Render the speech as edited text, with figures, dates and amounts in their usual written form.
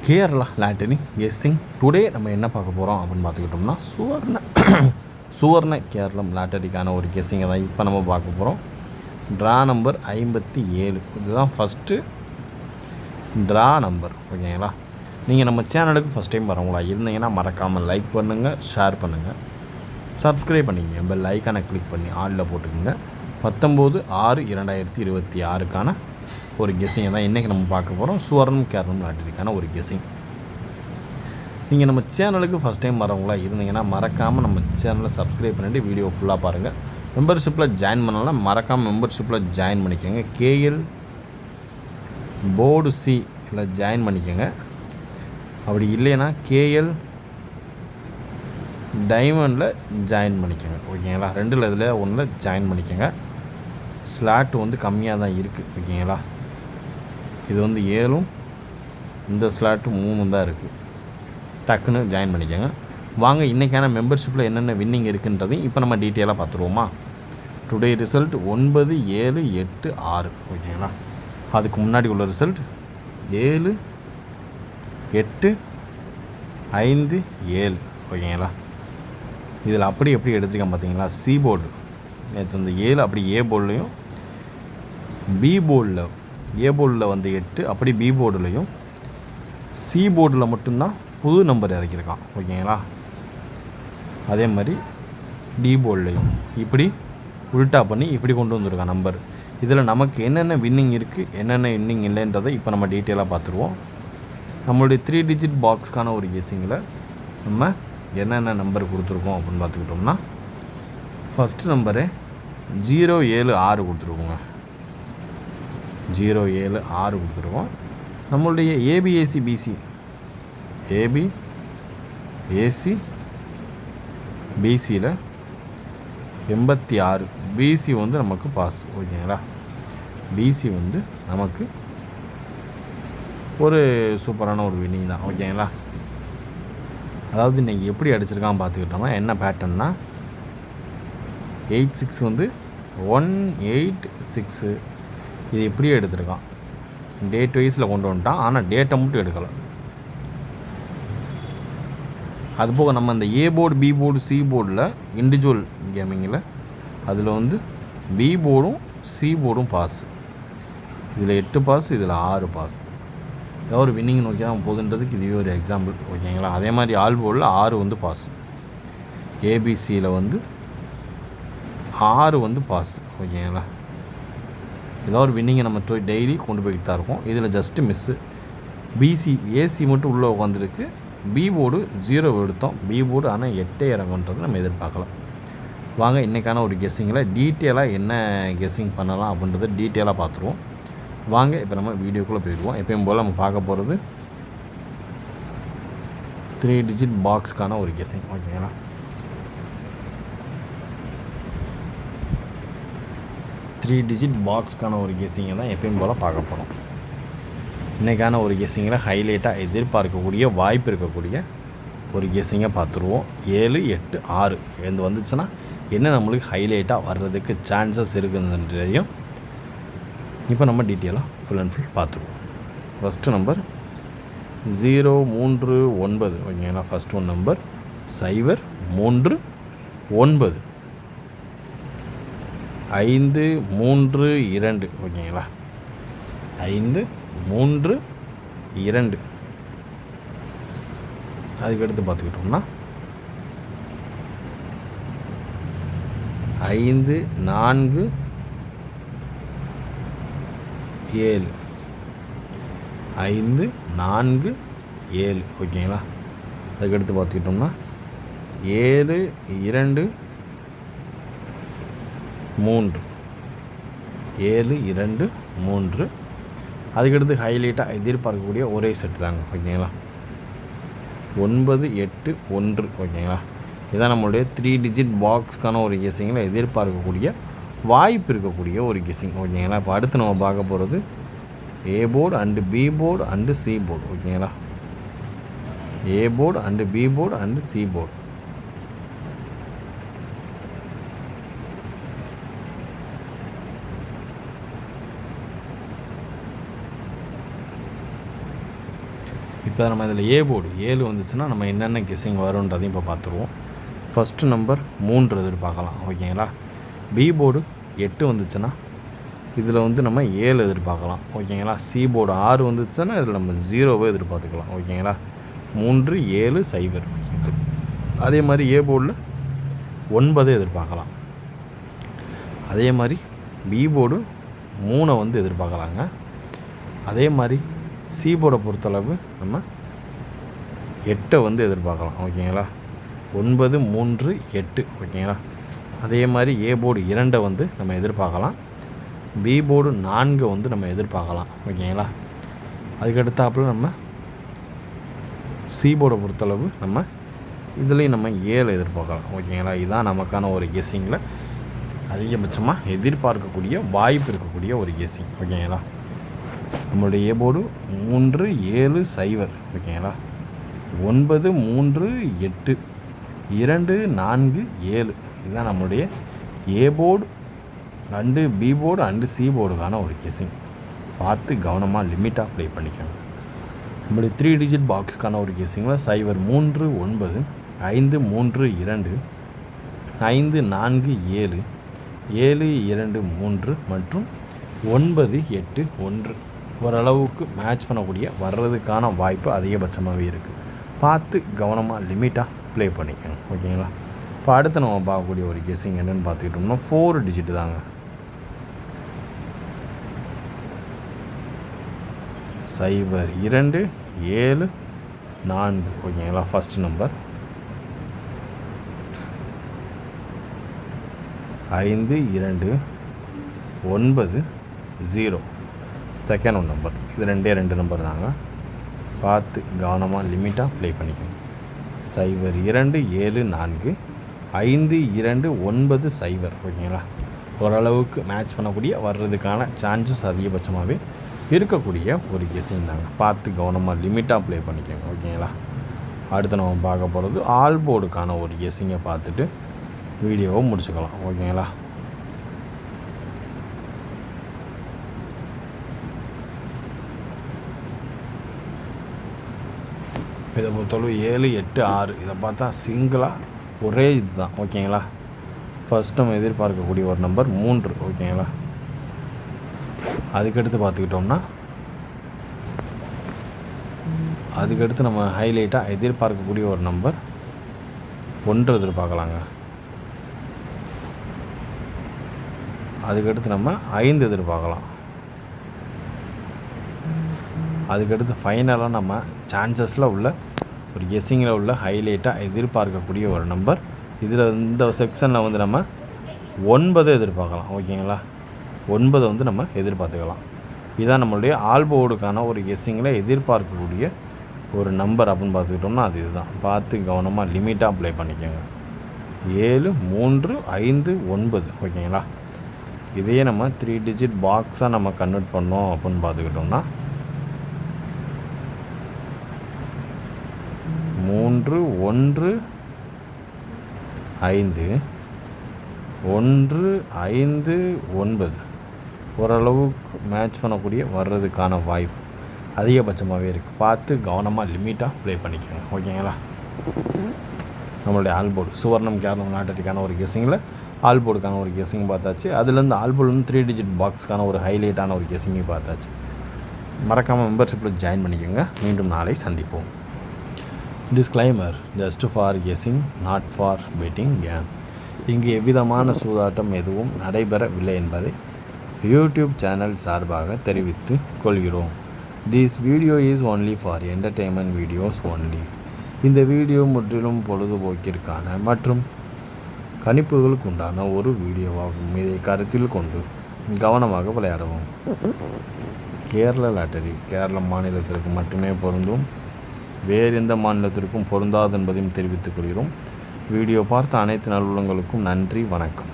Kerala lottery guessing today நம்ம என்ன பார்க்க போகிறோம் அப்படின்னு பார்த்துக்கிட்டோம்னா சுவர்ண கேரளம் லாட்டரிக்கான ஒரு கெஸ்ஸிங்கை தான் இப்போ நம்ம பார்க்க போகிறோம். ட்ரா நம்பர் 57 இதுதான் ஃபஸ்ட்டு ட்ரா நம்பர். ஓகேங்களா, நீங்கள் நம்ம சேனலுக்கு ஃபஸ்ட் டைம் வரவங்களா இருந்தீங்கன்னா மறக்காமல் லைக் பண்ணுங்கள், ஷேர் பண்ணுங்கள், சப்ஸ்கிரைப் பண்ணிக்கங்க, பெல் ஐக்கானை கிளிக் பண்ணி ஆலில் போட்டுக்கோங்க. 19/6/2026க்கான ஒரு கெஸ்ஸிங்கை தான் இன்றைக்கி நம்ம பார்க்க போகிறோம். சுவர்ணம் கேரளம் லாட்டரிக்கான ஒரு கெஸ்ஸிங். நீங்கள் நம்ம சேனலுக்கு ஃபஸ்ட் டைம் வரவங்களா இருந்தீங்கன்னா மறக்காமல் நம்ம சேனலை சப்ஸ்கிரைப் பண்ணிவிட்டு வீடியோ ஃபுல்லாக பாருங்கள். மெம்பர்ஷிப்பில் ஜாயின் பண்ணலாம், மறக்காமல் மெம்பர்ஷிப்பில் ஜாயின் பண்ணிக்கோங்க. கேஎல் போர்டு சி இல்லை ஜாயின் பண்ணிக்கோங்க. அப்படி இல்லைன்னா கேஎல் டைமண்டில் ஜாயின் பண்ணிக்கோங்க. ஓகேங்களா, ரெண்டில் இதில் ஒன்றில் ஜாயின் பண்ணிக்கோங்க. ஸ்லாட்டு வந்து கம்மியாக தான் இருக்குது. ஓகேங்களா, இது வந்து 7, இந்த ஸ்லாட்டு 3 தான் இருக்குது. டக்குன்னு ஜாயின் பண்ணிக்கோங்க. வாங்க இன்றைக்கான மெம்பர்ஷிப்பில் என்னென்ன வின்னிங் இருக்குன்றதையும் இப்போ நம்ம டீட்டெயிலாக பார்த்துருவோமா. Today result 9, 7, 8, 6. ஓகேங்களா, அதுக்கு முன்னாடி உள்ள ரிசல்ட் 7, 8, 5, 7. ஓகேங்களா, இதில் அப்படி எப்படி எடுத்துருக்கேன் பார்த்தீங்களா. சி போர்டு நேற்று வந்து 7, அப்படி ஏ போர்டுலையும் பி போர்டில், ஏ போர்டில் வந்து 8, அப்படி பி போர்டுலையும் சி போர்டில் மட்டும்தான் புது நம்பர் இறக்கியிருக்கான். ஓகேங்களா, அதே மாதிரி டி போர்ட்லேயும் இப்படி உல்ட்டா பண்ணி இப்படி கொண்டு வந்திருக்கான் நம்பர். இதில் நமக்கு என்னென்ன வின்னிங் இருக்குது, என்னென்ன வின்னிங் இல்லைன்றதை இப்போ நம்ம டீட்டெயிலாக பார்த்துருவோம். நம்மளுடைய 3 டிஜிட் பாக்ஸ்க்கான ஒரு கெஸ்ஸிங்கில் நம்ம என்னென்ன நம்பர் கொடுத்துருக்கோம் அப்படின்னு பார்த்துக்கிட்டோம்னா, ஃபஸ்ட்டு நம்பரு 076 கொடுத்துருக்கோங்க. 076 கொடுத்துருக்கோம். நம்மளுடைய ஏபிஏசி பிசி, ஏபி ஏசி பிசியில் 86, பிசி வந்து நமக்கு பாஸ். ஓகேங்களா, பிசி வந்து நமக்கு ஒரு சூப்பரான ஒரு வின்னிங் தான். ஓகேங்களா, அதாவது இன்றைக்கி எப்படி அடிச்சிருக்கான் பார்த்துக்கிட்டோம்னா, என்ன பேட்டர்ன்னா 86 வந்து 186 இது இப்படியே எடுத்திருக்கான். டேட் வைஸில் கொண்டு வந்துட்டான், ஆனால் டேட்டை மட்டும் எடுக்கலை. அதுபோக நம்ம இந்த A board B board C போர்டில் இண்டிவிஜுவல் கேமிங்கில் அதில் வந்து பி போர்டும் சி போர்டும் பாஸ். இதில் 8 பாஸ், இதில் 6 பாஸ். ஏதாவது ஒரு வின்னிங் நோக்கி தான் போகுதுன்றதுக்கு இதுவே ஒரு எக்ஸாம்பிள். ஓகேங்களா, அதே மாதிரி ஆல் போர்டில் 6 வந்து பாஸ், ஏபிசியில் வந்து 6 வந்து பாஸ். ஓகேங்களா, ஏதோ ஒரு வின்னிங்கை நம்ம டெய்லி கொண்டு போய்கிட்டு தான் இருக்கோம். இதில் ஜஸ்ட்டு மிஸ்ஸு பிசி ஏசி மட்டும் உள்ளே உட்காந்துருக்கு. பி போர்டு 0 எடுத்தோம், பி போர்டு ஆனால் 8 இறங்குன்றது நம்ம எதிர்பார்க்கலாம். வாங்க இன்றைக்கான ஒரு கெஸ்ஸிங்கில் டீட்டெயிலாக என்ன கெஸ்ஸிங் பண்ணலாம் அப்படின்றத டீட்டெயிலாக பார்த்துருவோம். வாங்க இப்போ நம்ம வீடியோக்குள்ளே போயிடுவோம். எப்பயும் போல் நம்ம பார்க்க போகிறது 3 டிஜிட் பாக்ஸ்க்கான ஒரு கெஸ்ஸிங். ஓகேங்களா, த்ரீ டிஜிட் பாக்ஸ்க்கான ஒரு கெஸ்ஸிங்கை தான் எப்பயும் போல் பார்க்க போகிறோம். இன்றைக்கான ஒரு கெஸ்ஸிங்கில் ஹைலைட்டாக எதிர்பார்க்கக்கூடிய வாய்ப்பு இருக்கக்கூடிய ஒரு கெஸ்ஸிங்கை பார்த்துருவோம். 7, 8, 6 எந்த வந்துச்சுன்னா என்ன நம்மளுக்கு ஹைலைட்டாக வர்றதுக்கு சான்சஸ் இருக்குதுன்றதையும் இப்போ நம்ம டீட்டெயிலாக ஃபுல் அண்ட் ஃபுல் பார்த்துருவோம். First number 039. ஓகேங்களா, ஃபஸ்ட் ஒன் நம்பர் 039, 532. ஓகேங்களா, 532. அதுக்கடுத்து பார்த்துக்கிட்டோம்னா 547, 547. ஓகேங்களா, அதுக்கடுத்து பார்த்துக்கிட்டோம்னா 723, 723. அதுக்கடுத்து ஹைலைட்டாக எதிர்பார்க்கக்கூடிய ஒரே செட் தாங்க. ஓகேங்களா, 981. ஓகேங்களா, இதான் நம்மளுடைய 3 டிஜிட் பாக்ஸ்க்கான ஒரு கெஸ்ஸிங்கில் எதிர்பார்க்கக்கூடிய வாய்ப்பு இருக்கக்கூடிய ஒரு கெஸ்ஸிங். ஓகேங்களா, இப்போ அடுத்து நம்ம பார்க்க போகிறது A board and B board and C board. ஓகேங்களா, A board and B board and C board. இப்போ நம்ம இதில் ஏ போர்டு 7 வந்துச்சுன்னா நம்ம என்னென்ன கெஸ்ஸிங் வரும்ன்றதையும் இப்போ பார்த்துருவோம். ஃபஸ்ட்டு நம்பர் 3 எதிர்பார்க்கலாம். ஓகேங்களா. பி போர்டு 8 வந்துச்சுன்னா இதில் வந்து நம்ம 7 எதிர்பார்க்கலாம். ஓகேங்களா. சி போர்டு 6 வந்துச்சுன்னா இதில் நம்ம 0வை எதிர்பார்த்துக்கலாம். ஓகேங்களா. 3 7 0. ஓகேங்களா. அதே மாதிரி ஏ போர்டில் 9 எதிர்பார்க்கலாம். அதே மாதிரி பி போர்டு 3 வந்து எதிர்பார்க்கலாங்க. அதே மாதிரி சி போர்டை பொறுத்தளவு நம்ம 8 வந்து எதிர்பார்க்கலாம். ஓகேங்களா. 9 3 8. ஓகேங்களா. அதே மாதிரி ஏ போர்டு 2 வந்து நம்ம எதிர்பார்க்கலாம். பி போர்டு 4 வந்து நம்ம எதிர்பார்க்கலாம். ஓகேங்களா. அதுக்கடுத்தாப்பில் நம்ம சி போர்டை பொறுத்தளவு நம்ம இதுலேயும் நம்ம 7 எதிர்பார்க்கலாம். ஓகேங்களா. இதுதான் நமக்கான ஒரு கெஸ்ஸிங்கில் அதிகபட்சமாக எதிர்பார்க்கக்கூடிய வாய்ப்பு இருக்கக்கூடிய ஒரு கெஸ்ஸிங். ஓகேங்களா. நம்மளுடைய ஏ போர்டு 3 7 0. ஓகேங்களா. 9 3 8 2 4 7. இதுதான் நம்மளுடைய A board and B board and C போர்டுக்கான ஒரு கெஸ்ஸிங். பார்த்து கவனமாக லிமிட்டாக ப்ளே பண்ணிக்கோங்க. நம்மளுடைய 3 டிஜிட் பாக்ஸுக்கான ஒரு கெஸ்ஸிங்கில் 0 3 9 5 3 2 5 4 7 7 2 3 மற்றும் 9 8 1 ஓரளவுக்கு மேட்ச் பண்ணக்கூடிய வர்றதுக்கான வாய்ப்பு அதிகபட்சமாகவே இருக்குது. பார்த்து கவனமாக லிமிட்டாக ப்ளே பண்ணிக்கோங்க. ஓகேங்களா. இப்போ அடுத்து நம்ம பார்க்கக்கூடிய ஒரு கெஸ்ஸிங் என்னென்னு பார்த்துக்கிட்டோம்னா 4 டிஜிட் தாங்க. 0 2 7 4. ஓகேங்களா. First number 5 2 9 0. Second number. இது 2 நம்பர் தாங்க. பார்த்து கவனமாக லிமிட்டாக ப்ளே பண்ணிக்கோங்க. 0 2 7 4 5 2 9 0. ஓகேங்களா. ஓரளவுக்கு மேட்ச் பண்ணக்கூடிய வர்றதுக்கான சான்சஸ் அதிகபட்சமாகவே இருக்கக்கூடிய ஒரு கெஸ்ஸிங் தாங்க. பார்த்து கவனமாக லிமிட்டாக ப்ளே பண்ணிக்கோங்க. ஓகேங்களா. அடுத்து நம்ம பார்க்க போகிறது ஆல் போர்டுக்கான ஒரு கெஸ்ஸிங்கை பார்த்துட்டு வீடியோவை முடிச்சுக்கலாம். ஓகேங்களா. இதை பொறுத்தளவு 7 8 6 இதை பார்த்தா சிங்கிளாக ஒரே இது தான். ஓகேங்களா. ஃபஸ்ட் நம்ம எதிர்பார்க்கக்கூடிய ஒரு நம்பர் 3. ஓகேங்களா. அதுக்கடுத்து பார்த்துக்கிட்டோம்னா அதுக்கடுத்து நம்ம ஹைலைட்டாக எதிர்பார்க்கக்கூடிய ஒரு நம்பர் 1 எதிர்பார்க்கலாங்க. அதுக்கடுத்து நம்ம 5 எதிர்பார்க்கலாம். அதுக்கடுத்து ஃபைனலாக நம்ம சான்சஸில் உள்ள ஒரு கெஸ்ஸிங்கில் உள்ள ஹைலைட்டாக எதிர்பார்க்கக்கூடிய ஒரு நம்பர் இதில் இந்த செக்ஷனில் வந்து நம்ம 9 எதிர்பார்க்கலாம். ஓகேங்களா. 9 வந்து நம்ம எதிர்பார்த்துக்கலாம். இதுதான் நம்மளுடைய ஆல் போர்டுக்கான ஒரு கெஸ்ஸிங்கில் எதிர்பார்க்கக்கூடிய ஒரு நம்பர் அப்படின்னு பார்த்துக்கிட்டோம்னா அது இதுதான். பார்த்து கவனமாக லிமிட்டாக ப்ளே பண்ணிக்கோங்க. 7 3 5 9. ஓகேங்களா. இதையே நம்ம 3 டிஜிட் பாக்ஸாக நம்ம கன்வெர்ட் பண்ணோம் அப்படின்னு பார்த்துக்கிட்டோம்னா 3 1 5 1 5 9 ஓரளவுக்கு மேட்ச் பண்ணக்கூடிய வர்றதுக்கான வாய்ப்பு அதிகபட்சமாகவே இருக்குது. பார்த்து கவனமாக லிமிட்டாக ப்ளே பண்ணிக்கோங்க. ஓகேங்களா. நம்மளுடைய ஆல்போர்டு சுவர்ணம் கேரளம் நாட்டடிக்கான ஒரு கெஸ்ஸிங்கில் ஆல்போர்டுக்கான ஒரு கெஸ்ஸிங் பார்த்தாச்சு. அதுலேருந்து ஆல்போர்டுலேருந்து 3 டிஜிட் பாக்ஸ்க்கான ஒரு ஹைலைட்டான ஒரு கெஸ்ஸிங்கை பார்த்தாச்சு. மறக்காமல் மெம்பர்ஷிப்பில் ஜாயின் பண்ணிக்கோங்க. மீண்டும் நாளை சந்திப்போம். Disclaimer just for guessing not for betting game. இங்கு எவ்விதமான சூதாட்டம் எதுவும் நடைபெறவில்லை என்பதை யூடியூப் சேனல் சார்பாக தெரிவித்து கொள்கிறோம். This video is only for entertainment videos only. இந்த வீடியோ முற்றிலும் பொழுதுபோக்கிற்கான மற்றும் கணிப்புகளுக்கு உண்டான ஒரு வீடியோவாகும். இதை கருத்தில் கொண்டு கவனமாக விளையாடவும். கேரள லாட்டரி கேரள மாநிலத்திற்கு மட்டுமே பொருந்தும். வேறு எந்த மாநிலத்திற்கும் பொருந்தாது என்பதையும் தெரிவித்துக் கொள்கிறோம். வீடியோ பார்த்த அனைத்து நல்லுள்ளங்களுக்கும் நன்றி. வணக்கம்.